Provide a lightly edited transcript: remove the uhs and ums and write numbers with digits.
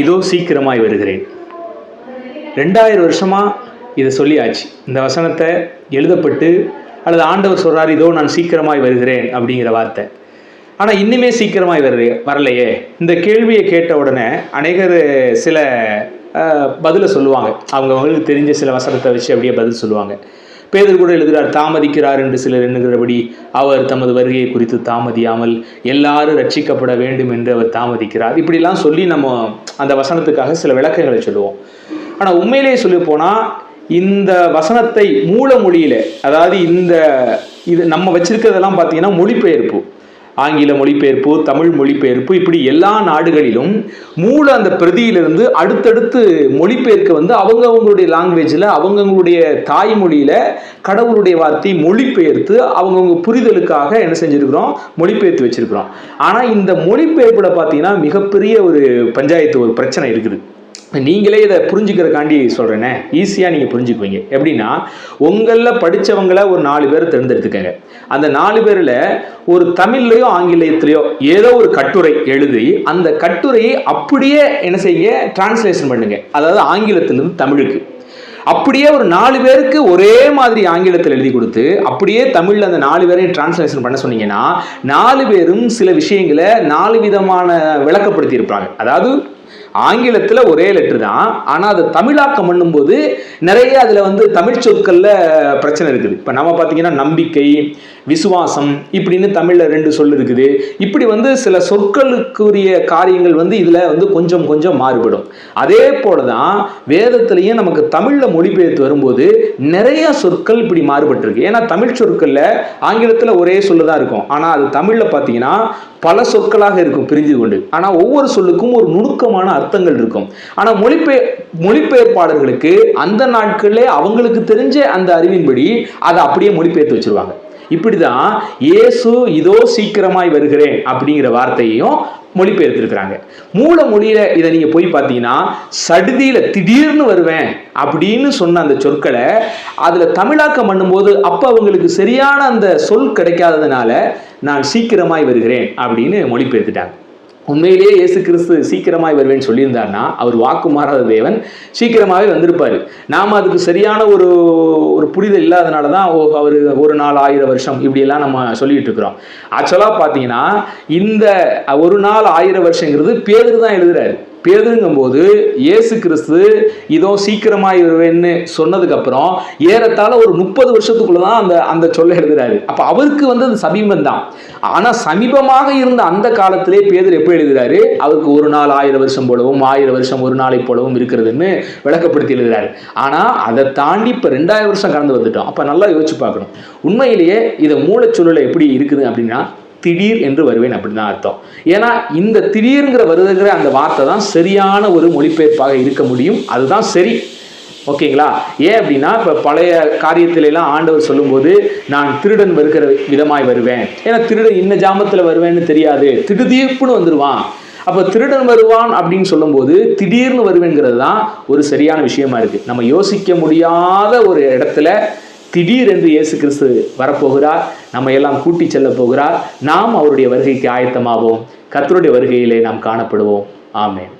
இதோ சீக்கிரமாய் வருகிறேன். 2000 வருஷமாக இதை சொல்லியாச்சு. இந்த வசனத்தை எழுதப்பட்டு அல்லது ஆண்டவர் சொல்கிறார், இதோ நான் சீக்கிரமாய் வருகிறேன் அப்படிங்கிற வார்த்தை. ஆனால் இன்னுமே சீக்கிரமாய் வரலையே. இந்த கேள்வியை கேட்ட உடனே அநேகர் சில பதிலை சொல்லுவாங்க. அவங்களுக்கு தெரிஞ்ச சில வசனத்தை வச்சு அப்படியே பதில் சொல்லுவாங்க. பேதுரு கூட எழுதுகிறார், தாமதிக்கிறார் என்று சிலர் எண்ணுகிறபடி அவர் தமது வருகையை குறித்து தாமதியாமல் எல்லாரும் ரட்சிக்கப்பட வேண்டும் என்று அவர் தாமதிக்கிறார். இப்படிலாம் சொல்லி நம்ம அந்த வசனத்துக்காக சில விளக்கங்களை சொல்லுவோம். ஆனால் உண்மையிலேயே சொல்லி போனால் இந்த வசனத்தை மூல மொழியில், அதாவது இது நம்ம வச்சிருக்கிறதெல்லாம் பார்த்தீங்கன்னா மொழிபெயர்ப்பு, ஆங்கில மொழிபெயர்ப்பு, தமிழ் மொழிபெயர்ப்பு, இப்படி எல்லா நாடுகளிலும் மூல அந்த பிரதியிலிருந்து அடுத்தடுத்து மொழிபெயர்க்க அவங்கவுங்களுடைய லாங்குவேஜில் அவங்கவுங்களுடைய தாய்மொழியில் கடவுளுடைய வார்த்தையை மொழிபெயர்த்து அவங்கவுங்க புரிதலுக்காக என்ன செஞ்சுருக்கிறோம், மொழிபெயர்த்து வச்சிருக்கிறோம். ஆனால் இந்த மொழிபெயர்ப்பில் பார்த்தீங்கன்னா மிகப்பெரிய ஒரு பஞ்சாயத்து, ஒரு பிரச்சனை இருக்குது. நீங்களே இதை புரிஞ்சுக்கிறக்காண்டி சொல்கிறேன்னே, ஈஸியாக நீங்கள் புரிஞ்சுக்குவீங்க. எப்படின்னா, உங்களில் படித்தவங்களை ஒரு 4 பேர் தேர்ந்தெடுத்துக்கங்க. அந்த 4 பேரில் ஒரு தமிழ்லையோ ஆங்கிலத்திலையோ ஏதோ ஒரு கட்டுரை எழுதி அந்த கட்டுரையை அப்படியே என்ன செய்யுங்க, டிரான்ஸ்லேஷன் பண்ணுங்க. அதாவது ஆங்கிலத்திலிருந்து தமிழுக்கு அப்படியே ஒரு 4 பேருக்கு ஒரே மாதிரி ஆங்கிலத்தில் எழுதி கொடுத்து அப்படியே தமிழில் அந்த 4 பேரையும் டிரான்ஸ்லேஷன் பண்ண சொன்னீங்கன்னா 4 பேரும் சில விஷயங்களை 4 விதமான விளக்கப்படுத்தி இருப்பாங்க. அதாவது ஆங்கிலத்தில் ஒரே லெட்டர் தான், ஆனால் அதை தமிழாக்கம் பண்ணும்போது நிறைய அதில் தமிழ் சொற்களில் பிரச்சனை இருக்குது. இப்போ நம்ம பார்த்தீங்கன்னா நம்பிக்கை, விசுவாசம் இப்படின்னு தமிழில் 2 சொல் இருக்குது. இப்படி சில சொற்களுக்குரிய காரியங்கள் இதில் கொஞ்சம் கொஞ்சம் மாறுபடும். அதே போல தான் வேதத்திலையும் நமக்கு தமிழில் மொழிபெயர்த்து வரும்போது நிறைய சொற்கள் இப்படி மாறுபட்டிருக்கு. ஏன்னா தமிழ் சொற்களில் ஆங்கிலத்தில் ஒரே சொல்லு தான் இருக்கும், ஆனால் அது தமிழில் பார்த்தீங்கன்னா பல சொற்களாக இருக்கும் பிரிஞ்சு கொண்டு. ஆனால் ஒவ்வொரு சொல்லுக்கும் ஒரு நுணுக்கமான அர்த்தங்கள் இருக்கும். ஆனால் மொழிபெயர்ப்பாளர்களுக்கு அந்த நாட்களிலே அவங்களுக்கு தெரிஞ்ச அந்த அறிவின்படி அதை அப்படியே மொழிபெயர்த்து வச்சிருவாங்க. இப்படிதான் இயேசு இதோ சீக்கிரமாய் வருகிறேன் அப்படிங்கிற வார்த்தையையும் மொழிபெயர்த்திருக்கிறாங்க. மூல மொழியில இதை நீங்க போய் பார்த்தீங்கன்னா சடுதியில திடீர்னு வருவேன் அப்படின்னு சொன்ன அந்த சொற்களை அதுல தமிழாக்கம் பண்ணும்போது அப்ப அவங்களுக்கு சரியான அந்த சொல் கிடைக்காததுனால நான் சீக்கிரமாய் வருகிறேன் அப்படின்னு மொழிபெயர்த்துட்டாங்க. உண்மையிலேயே இயேசு கிறிஸ்து சீக்கிரமாய் வருவேன்னு சொல்லியிருந்தாருன்னா அவர் வாக்கு மாறாத தேவன், சீக்கிரமாகவே வந்திருப்பாரு. நாம் அதுக்கு சரியான ஒரு புரிதல் இல்லாதனால தான் அவர் ஒரு நாள் 1000 வருஷம் இப்படியெல்லாம் நம்ம சொல்லிட்டு இருக்கிறோம். ஆக்சுவலாக பார்த்தீங்கன்னா இந்த ஒரு நாள் 1000 வருஷங்கிறது பேதுரு தான் எழுதுறாரு. பேதுருங்கும் போது இயேசு கிறிஸ்து இதோ சீக்கிரமாய் வருவேன்னு சொன்னதுக்கு அப்புறம் ஏறத்தாழ ஒரு 30 வருஷத்துக்குள்ளதான் அந்த சொல்ல எழுதுறாரு. அப்ப அவருக்கு அது சமீபம் தான். ஆனா சமீபமாக இருந்த அந்த காலத்திலே பேதுரு எப்ப எழுதுறாரு, அவருக்கு ஒரு நாள் 1000 வருஷம் போலவும் 1000 வருஷம் ஒரு நாளை போலவும் இருக்கிறதுன்னு விளக்கப்படுத்தி எழுதுறாரு. ஆனா அதை தாண்டி இப்ப 2000 வருஷம் கடந்து வந்துட்டோம். அப்ப நல்லா யோசிச்சு பார்க்கணும். உண்மையிலேயே இதை மூலச்சொல்லுல எப்படி இருக்குது அப்படின்னா திடீர் என்று வருவேன் அப்படின்னு தான் அர்த்தம். ஏன்னா இந்த திடீர்ங்கிற வருதுங்கிற அந்த வார்த்தை தான் சரியான ஒரு மொழிபெயர்ப்பாக இருக்க முடியும். அதுதான் சரி. ஓகேங்களா? ஏன் அப்படின்னா இப்போ பழைய காரியத்திலெல்லாம் ஆண்டவர் சொல்லும்போது நான் திருடன் வருகிற விதமாய் வருவேன். ஏன்னா திருடன் இன்ன ஜாமத்தில் வருவேன்னு தெரியாது, திடுதீப்புன்னு வந்துடுவான். அப்போ திருடன் வருவான் அப்படின்னு சொல்லும்போது திடீர்னு வருவேங்கிறது தான் ஒரு சரியான விஷயமா இருக்கு. நம்ம யோசிக்க முடியாத ஒரு இடத்துல திடீர் என்று இயேசு கிறிஸ்து வரப்போகிறார், நம்ம எல்லாம் கூட்டி செல்ல போகிறார். நாம் அவருடைய வருகைக்கு ஆயத்தமாவோம். கர்த்தருடைய வருகையிலே நாம் காணப்படுவோம். ஆமென்.